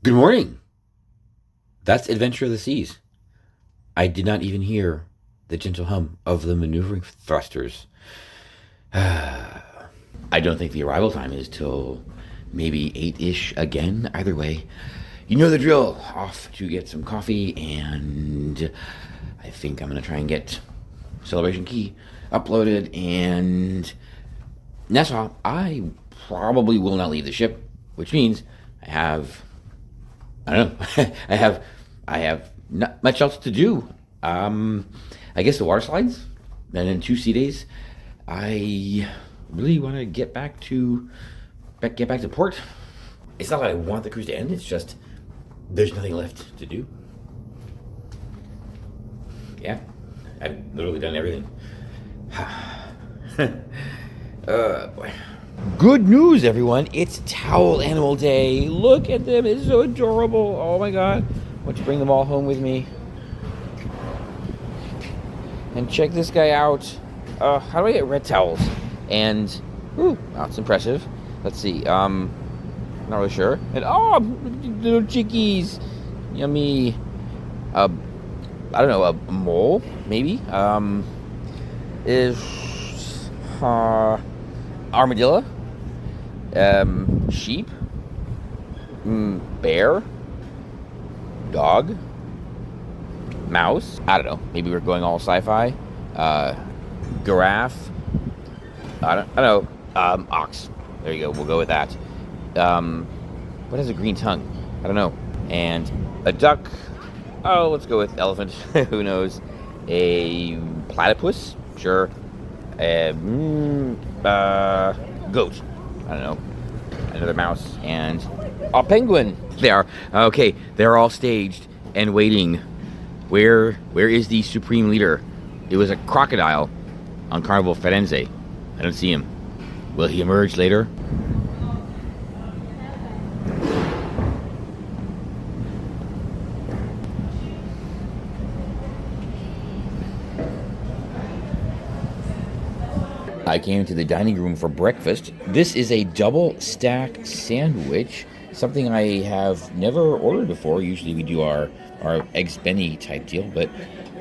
Good morning. That's Adventure of the Seas. I did not even hear the gentle hum of the maneuvering thrusters. I don't think the arrival time is till maybe 8-ish again. Either way, you know the drill. Off to get some coffee, and I think I'm going to try and get Celebration Key uploaded. And Nassau, I probably will not leave the ship, which means I don't know. I have not much else to do. I guess the water slides, and in 2 sea days, I really want to get back to port. It's not that I want the cruise to end. It's just there's nothing left to do. Yeah, I've literally done everything. Boy. Good news, everyone. It's Towel Animal Day. Look at them. It's so adorable. Oh, my God. I want to bring them all home with me. And check this guy out. How do I get red towels? And, ooh, that's impressive. Let's see. Not really sure. And, oh, little chickies. Yummy. I don't know, a mole, maybe? Armadillo, sheep, bear, dog, mouse. I don't know. Maybe we're going all sci-fi. Giraffe. I don't know. Ox. There you go. We'll go with that. What has a green tongue? I don't know. And a duck. Oh, let's go with elephant. Who knows? A platypus. Sure. Goat. I don't know. Another mouse and a penguin. They are okay. They're all staged and waiting. Where is the supreme leader? It was a crocodile on Carnival Firenze. I don't see him. Will he emerge later? I came to the dining room for breakfast. This is a double stack sandwich, something I have never ordered before. Usually we do our eggs Benny type deal, but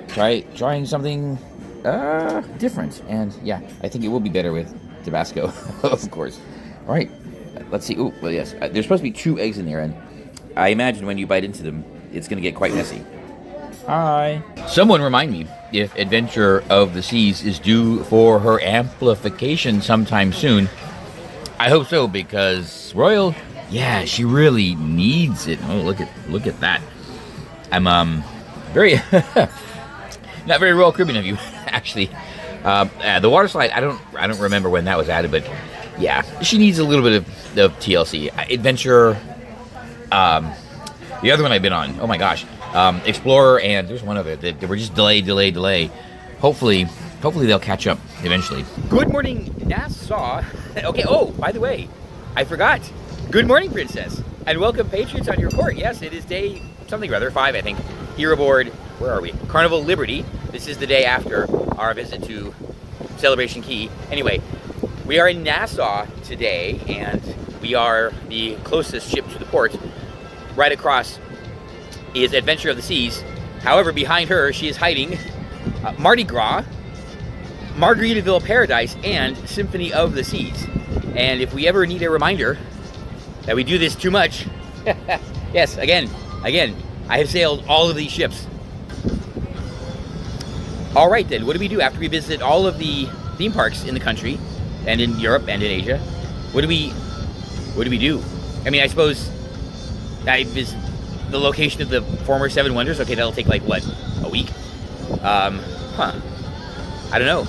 trying something different. And yeah, I think it will be better with Tabasco, of course. All right, let's see. Oh, well, yes, there's supposed to be 2 eggs in there, and I imagine when you bite into them, it's going to get quite messy. Hi. Someone remind me if Adventure of the Seas is due for her amplification sometime soon. I hope so, because Royal, yeah, she really needs it. Oh, look at that. I'm very not very Royal Caribbean of you, actually. The water slide, I don't remember when that was added, but yeah, she needs a little bit of TLC. Adventure, the other one I've been on. Oh my gosh. Explorer, and there's one of it that were just delay. Hopefully they'll catch up eventually. Good morning, Nassau. Okay, oh, by the way, I forgot. Good morning, Princess, and welcome, Patriots, on your court. Yes, it is day something or other, 5, I think, here aboard, where are we? Carnival Liberty. This is the day after our visit to Celebration Key. Anyway, we are in Nassau today, and we are the closest ship to the port. Right across is Adventure of the Seas. However, behind her, she is hiding Mardi Gras, Margaritaville Paradise, and Symphony of the Seas. And if we ever need a reminder that we do this too much, yes, again, I have sailed all of these ships. All right, then, what do we do after we visit all of the theme parks in the country, and in Europe, and in Asia? What do we do? I mean, I suppose the location of the former 7 Wonders. Okay, that'll take like what, a week? I don't know.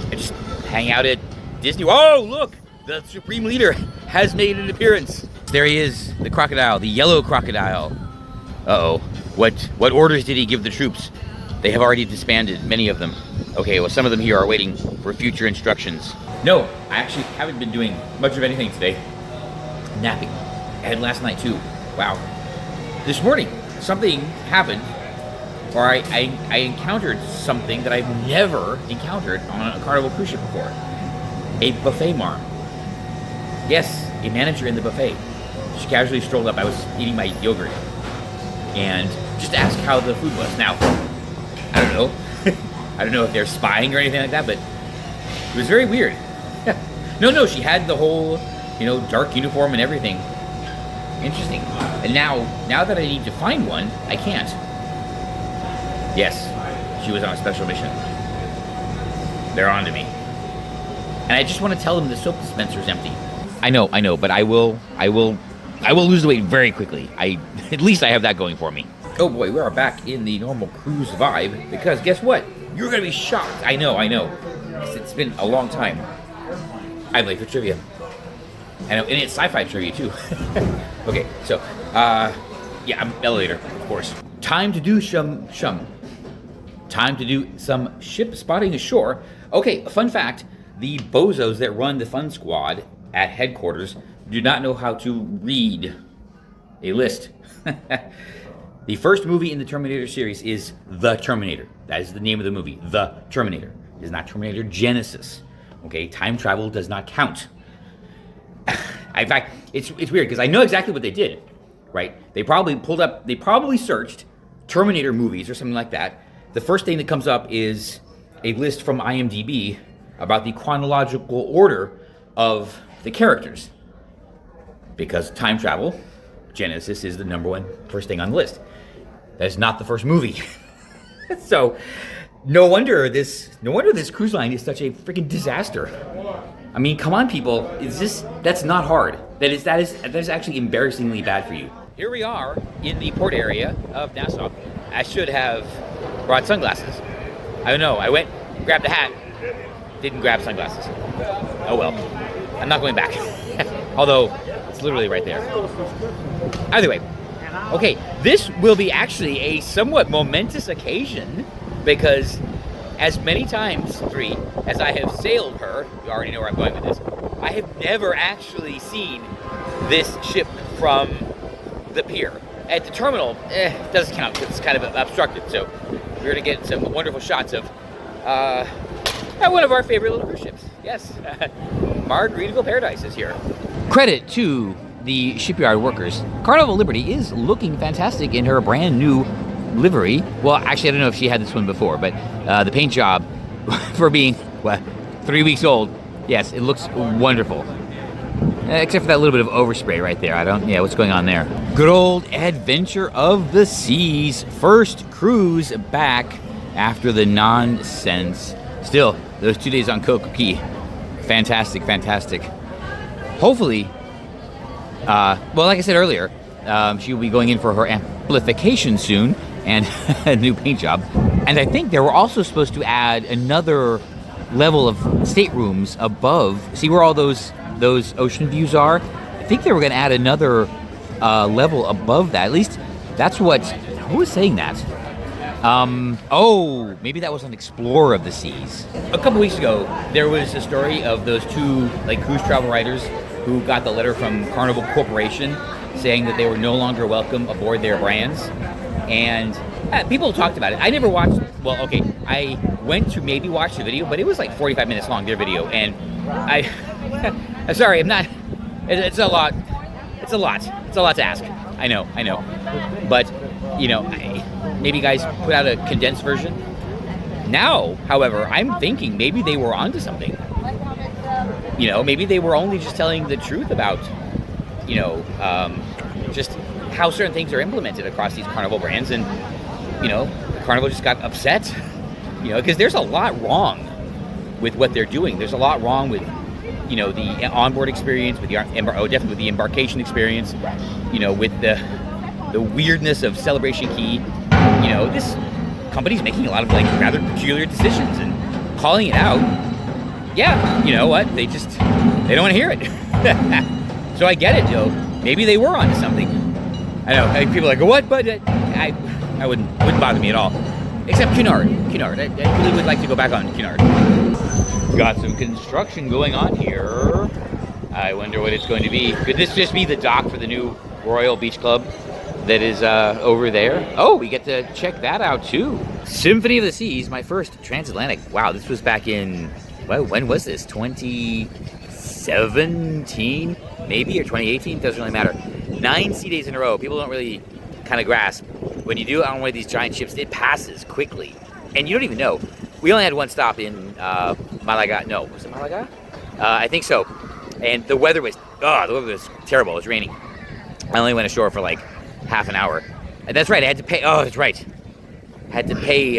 I just hang out at Disney. Oh, look, the Supreme Leader has made an appearance. There he is, the crocodile, the yellow crocodile. Uh-oh. What orders did he give the troops? They have already disbanded, many of them. Okay, well, some of them here are waiting for future instructions. No, I actually haven't been doing much of anything today. Napping. I had last night too. Wow. This morning, something happened, or I encountered something that I've never encountered on a Carnival cruise ship before. A buffet marm. Yes, a manager in the buffet. She casually strolled up. I was eating my yogurt, and just asked how the food was. Now, I don't know. I don't know if they're spying or anything like that, but it was very weird. No, she had the whole, dark uniform and everything. Interesting. And now that I need to find one, I can't. Yes, she was on a special mission. They're on to me. And I just want to tell them the soap dispenser's empty. I know, but I will lose the weight very quickly. At least I have that going for me. Oh boy, we are back in the normal cruise vibe, because guess what? You're gonna be shocked. I know. It's been a long time. I'm late for trivia. I know, and it's sci-fi trivia too. Okay, so, I'm elevator, of course. Time to do some ship spotting ashore. Okay, fun fact, the bozos that run the fun squad at headquarters do not know how to read a list. The first movie in the Terminator series is The Terminator. That is the name of the movie, The Terminator. It is not Terminator Genesis. Okay, time travel does not count. In fact, it's weird because I know exactly what they did, right? They probably searched Terminator movies or something like that. The first thing that comes up is a list from IMDb about the chronological order of the characters. Because time travel, Genesis is the number one first thing on the list. That is not the first movie. So, no wonder this cruise line is such a freaking disaster. I mean, come on, people. That's not hard. That is actually embarrassingly bad for you. Here we are in the port area of Nassau. I should have brought sunglasses. I don't know. I went, grabbed a hat, didn't grab sunglasses. Oh well. I'm not going back. Although, it's literally right there. Either way. Okay, this will be actually a somewhat momentous occasion, because as many times, 3, as I have sailed her, you already know where I'm going with this, I have never actually seen this ship from the pier. At the terminal, it doesn't count, it's kind of obstructed, so we're going to get some wonderful shots of one of our favorite little cruise ships. Yes, Margaritaville Paradise is here. Credit to the shipyard workers. Carnival Liberty is looking fantastic in her brand new livery. Well, actually, I don't know if she had this one before, but the paint job, for being, 3 weeks old, yes, it looks wonderful. Except for that little bit of overspray right there. What's going on there? Good old Adventure of the Seas. First cruise back after the nonsense. Still, those 2 days on Karaoke, fantastic. Hopefully, like I said earlier, she will be going in for her amplification soon and a new paint job. And I think they were also supposed to add another level of staterooms above. See where all those ocean views are? I think they were going to add another level above that. At least that's who was saying that? Maybe that was on Explorer of the Seas. A couple weeks ago, there was a story of those 2 cruise travel writers who got the letter from Carnival Corporation saying that they were no longer welcome aboard their brands. And people talked about it. I never watched, I went to maybe watch the video, but it was 45 minutes long, their video. And I'm sorry, it's a lot to ask. I know. But, maybe guys put out a condensed version. Now, however, I'm thinking maybe they were onto something. Maybe they were only just telling the truth about, just how certain things are implemented across these Carnival brands. And, Carnival just got upset, because there's a lot wrong with what they're doing. There's a lot wrong with, the onboard experience, with definitely with the embarkation experience, with the weirdness of Celebration Key. This company's making a lot of rather peculiar decisions and calling it out. Yeah, you know what? They don't want to hear it. So I get it, Joe. Maybe they were onto something. I know people are like, what? But I wouldn't bother me at all. Except Cunard. I really would like to go back on Cunard. Got some construction going on here. I wonder what it's going to be. Could this just be the dock for the new Royal Beach Club that is over there? Oh, we get to check that out too. Symphony of the Seas, my first transatlantic. Wow, this was back in, when was this? 2017 maybe, or 2018? Doesn't really matter. 9 sea days in a row. People don't really kind of grasp. When you do it on one of these giant ships, it passes quickly. And you don't even know. We only had one stop in Malaga. No, was it Malaga? I think so. And the weather was terrible. It was raining. I only went ashore for like half an hour. And that's right, I had to pay. Oh, that's right. I had to pay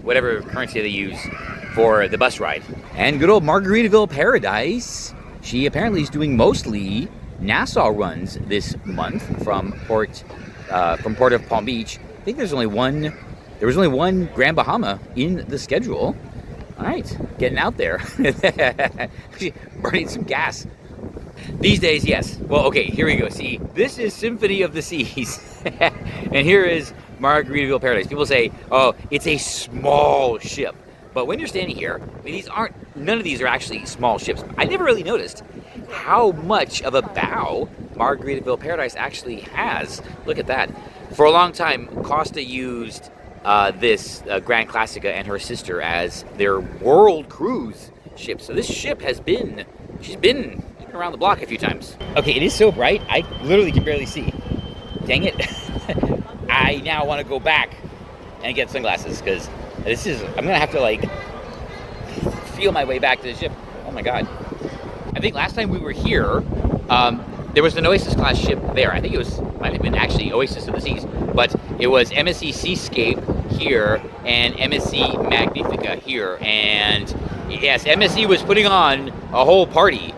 whatever currency they use for the bus ride. And good old Margaritaville Paradise. She apparently is doing mostly Nassau runs this month from Port of Palm Beach. I think there was only one Grand Bahama in the schedule. All right, getting out there, burning some gas. These days, yes. Well, okay, here we go. See, this is Symphony of the Seas, and here is Margaritaville Paradise. People say, oh, it's a small ship. But when you're standing here, I mean, none of these are actually small ships. I never really noticed how much of a bow Margaritaville Paradise actually has. Look at that. For a long time, Costa used this Grand Classica and her sister as their world cruise ship. So this ship she's been around the block a few times. Okay, it is so bright, I literally can barely see. Dang it. I now want to go back and get sunglasses, because I'm gonna have to like feel my way back to the ship. Oh my god. I think last time we were here, there was an Oasis class ship there. I think might have been actually Oasis of the Seas, but it was MSC Seascape here and MSC Magnifica here. And yes, MSC was putting on a whole party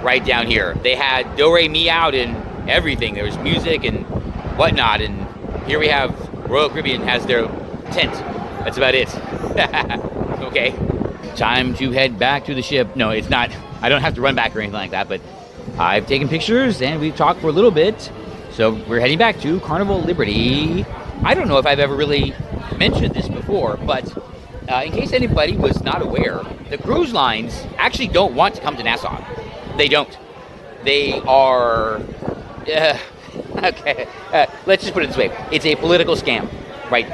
right down here. They had Do Re Mi out and everything. There was music and whatnot. And here we have Royal Caribbean has their tent. That's about it. Okay. Time to head back to the ship. No, it's not. I don't have to run back or anything like that, but I've taken pictures and we've talked for a little bit. So we're heading back to Carnival Liberty. I don't know if I've ever really mentioned this before, but in case anybody was not aware, the cruise lines actually don't want to come to Nassau. They don't. They are... okay, let's just put it this way. It's a political scam, right?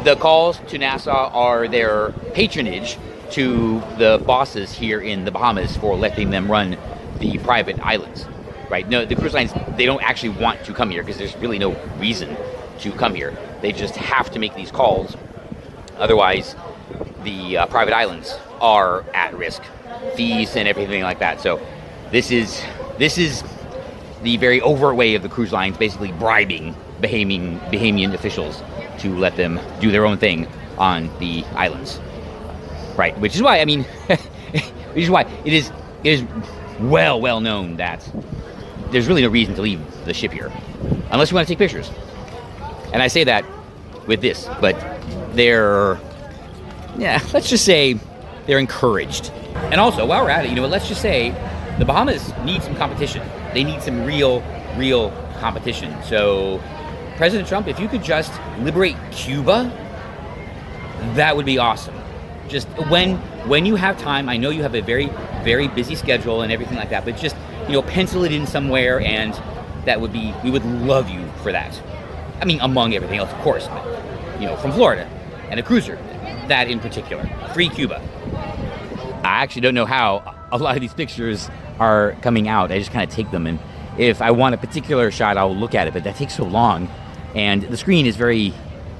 The calls to Nassau are their patronage to the bosses here in the Bahamas for letting them run the private islands, right? No, the cruise lines, they don't actually want to come here because there's really no reason to come here. They just have to make these calls. Otherwise, the private islands are at risk, fees and everything like that. So this is the very overt way of the cruise lines basically bribing Bahamian officials to let them do their own thing on the islands. Right, which is why, I mean, which is why it is well known that there's really no reason to leave the ship here, unless you want to take pictures. And I say that with this, but let's just say they're encouraged. And also, while we're at it, let's just say the Bahamas need some competition. They need some real competition. So, President Trump, if you could just liberate Cuba, that would be awesome. Just when you have time, I know you have a very, very busy schedule and everything like that, but just, pencil it in somewhere, and we would love you for that. I mean, among everything else, of course, but, from Florida and a cruiser, that in particular. Free Cuba. I actually don't know how a lot of these pictures are coming out. I just kind of take them, and if I want a particular shot, I'll look at it, but that takes so long, and the screen is very,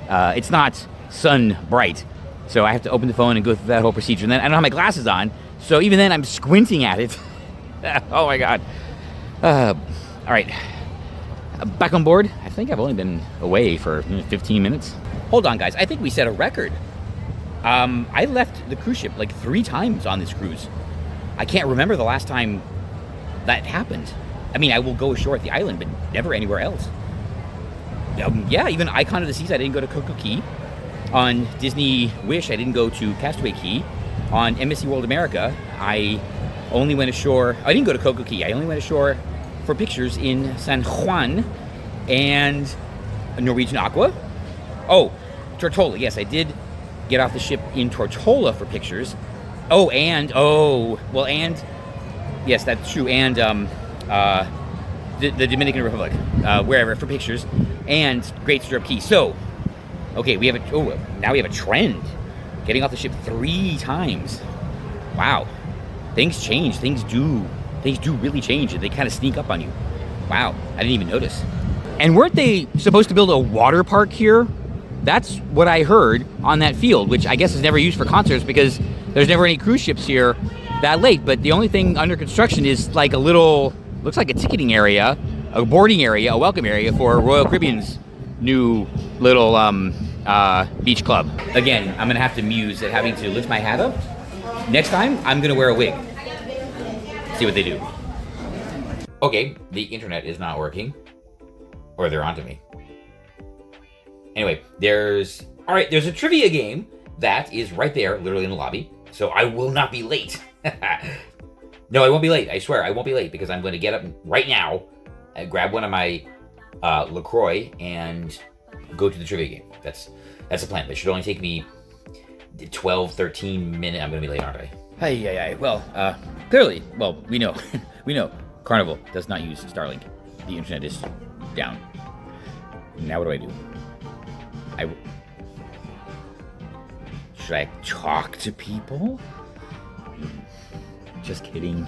it's not sun bright. So I have to open the phone and go through that whole procedure. And then I don't have my glasses on, so even then I'm squinting at it. Oh my god. All right. Back on board. I think I've only been away for 15 minutes. Hold on, guys. I think we set a record. I left the cruise ship like 3 times on this cruise. I can't remember the last time that happened. I mean, I will go ashore at the island, but never anywhere else. Yeah, even Icon of the Seas, I didn't go to Coco Key. On Disney Wish, I didn't go to Castaway Key. On MSC World America, I only went ashore. I didn't go to Coco Key. I only went ashore for pictures in San Juan and Norwegian Aqua. Oh, Tortola. Yes, I did get off the ship in Tortola for pictures. And yes, that's true. And the Dominican Republic, wherever, for pictures, and Great Stirrup Key. So, okay, now we have a trend. Getting off the ship 3 times. Wow. Things change. Things do really change, and they kind of sneak up on you. Wow, I didn't even notice. And weren't they supposed to build a water park here? That's what I heard on that field, which I guess is never used for concerts because there's never any cruise ships here that late. But the only thing under construction is like a little, looks like a ticketing area, a boarding area, a welcome area for Royal Caribbean's new little beach club. Again, I'm gonna have to muse at having to lift my hat up. Next time, I'm gonna wear a wig. See what they do. Okay, the internet is not working. Or they're onto me. Anyway, there's a trivia game that is right there, literally in the lobby. So I will not be late. No, I won't be late. I swear, I won't be late because I'm going to get up right now and grab one of my LaCroix and go to the trivia game. That's the plan. It should only take me 12, 13 minutes. I'm going to be late, aren't I? Hey. Well, clearly, we know. We know Carnival does not use Starlink. The internet is down. Now what do? Should I talk to people? Just kidding.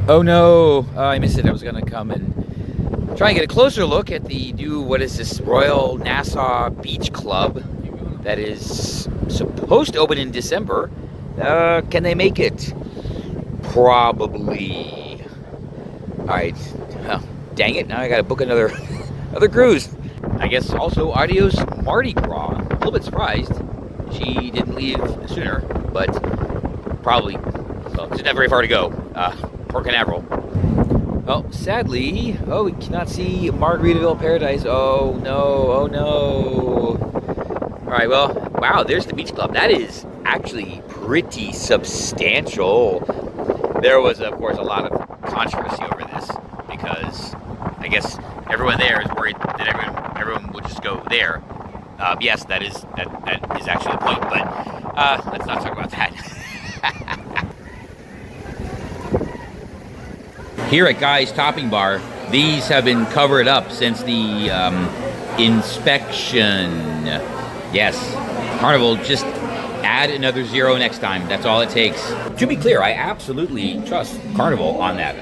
Oh no, I missed it. I was gonna come and try and get a closer look at the new, what is this, Royal Nassau Beach Club that is supposed to open in December. Can they make it? Probably. Alright, well, dang it, now I gotta book another cruise. I guess also adios Mardi Gras. A little bit surprised she didn't leave sooner, but probably, well, it's not very far to go. Port Canaveral. Well, sadly, we cannot see Margaritaville Paradise. Oh no. Alright, well, wow, there's the beach club. That is actually pretty substantial. There was, of course, a lot of controversy over this because I guess everyone there is worried that everyone will just go there. Yes, that is actually the point, but let's not talk about that. Here at Guy's Topping Bar, these have been covered up since the inspection. Yes, Carnival, just add another 0 next time. That's all it takes. To be clear, I absolutely trust Carnival on that.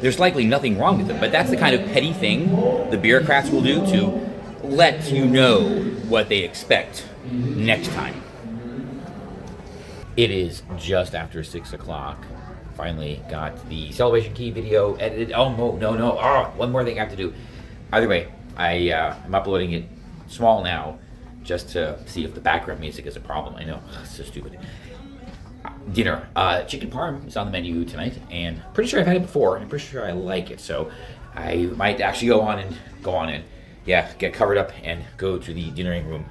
There's likely nothing wrong with it, but that's the kind of petty thing the bureaucrats will do to let you know what they expect next time. It is just after 6 o'clock. Finally got the Celebration Key video edited. Oh, no. Oh, one more thing I have to do. Either way, I'm uploading it small now just to see if the background music is a problem. I know, it's so stupid. Dinner. Chicken parm is on the menu tonight, and pretty sure I've had it before, and I'm pretty sure I like it, so I might actually go on and get covered up and go to the dinnering room,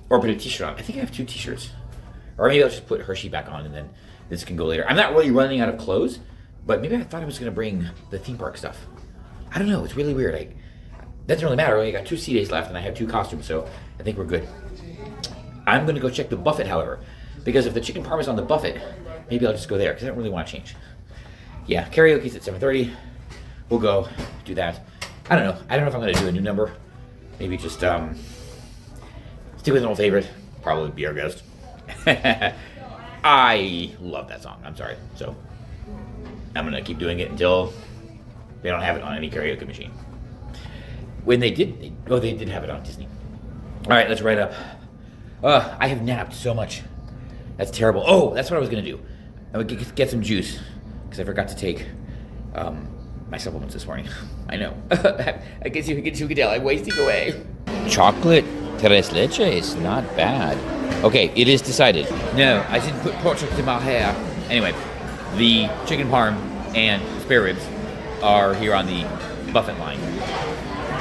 or put a t-shirt on. I think I have 2 t-shirts. Or maybe I'll just put Hershey back on, and then this can go later. I'm not really running out of clothes, but maybe I thought I was going to bring the theme park stuff. I don't know, it's really weird. Doesn't really matter. I only got 2 sea days left, and I have 2 costumes, so I think we're good. I'm going to go check the buffet, however, because if the chicken parm is on the buffet, maybe I'll just go there, because I don't really want to change. Yeah, karaoke's at 7:30. We'll go do that. I don't know if I'm going to do a new number. Maybe just stick with an old favorite. Probably Be Our Guest. I love that song. I'm sorry. So I'm going to keep doing it until they don't have it on any karaoke machine. When they did have it on Disney. All right, let's write up. I have napped so much. That's terrible. Oh, that's what I was going to do. I would get some juice because I forgot to take my supplements this morning. I know. I guess you can tell. I'm wasting away. Chocolate tres leche is not bad. Okay, it is decided. No, I didn't put pork chocolate in my hair. Anyway, the chicken parm and spare ribs are here on the buffet line.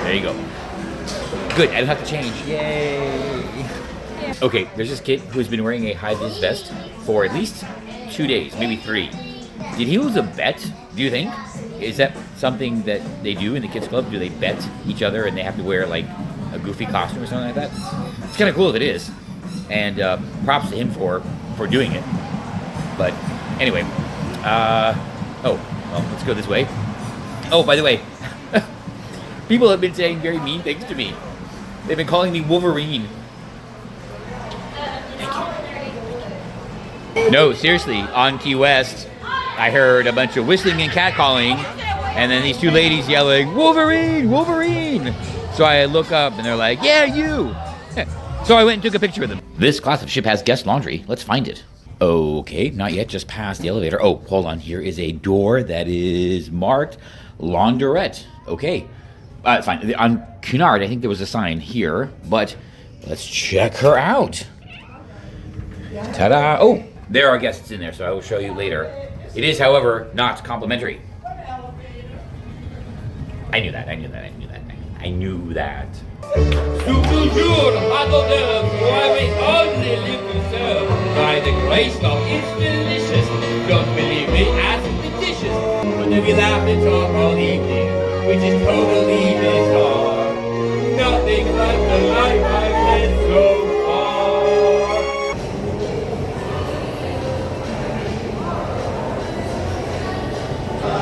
There you go. Good, I don't have to change. Yay! Yeah. Okay, there's this kid who's been wearing a high-vis vest for at least 2 days, maybe 3. Did he lose a bet, do you think? Is that something that they do in the kids club? Do they bet each other and they have to wear like a goofy costume or something like that? It's kind of cool if it is. And props to him for doing it. But anyway, let's go this way. Oh, by the way, people have been saying very mean things to me. They've been calling me Wolverine. Thank you. No, seriously, on Key West, I heard a bunch of whistling and catcalling And then these two ladies yelling, Wolverine, Wolverine. So I look up and they're like, yeah, you. So I went and took a picture with them. This class of ship has guest laundry. Let's find it. Okay, not yet, just past the elevator. Oh, hold on, here is a door that is marked Laundrette. Okay, fine. On Cunard, I think there was a sign here, but let's check her out. Ta-da! Oh, there are guests in there, so I will show you later. It is, however, not complimentary. I knew that. By the grace of it's delicious. Don't believe me, ask the dishes. Whether we laugh and talk all evening, which is totally bizarre. Nothing like the life I've led so far.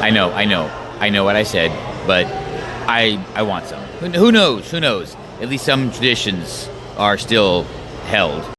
I know what I said, but I want some. Who knows? At least some traditions are still held.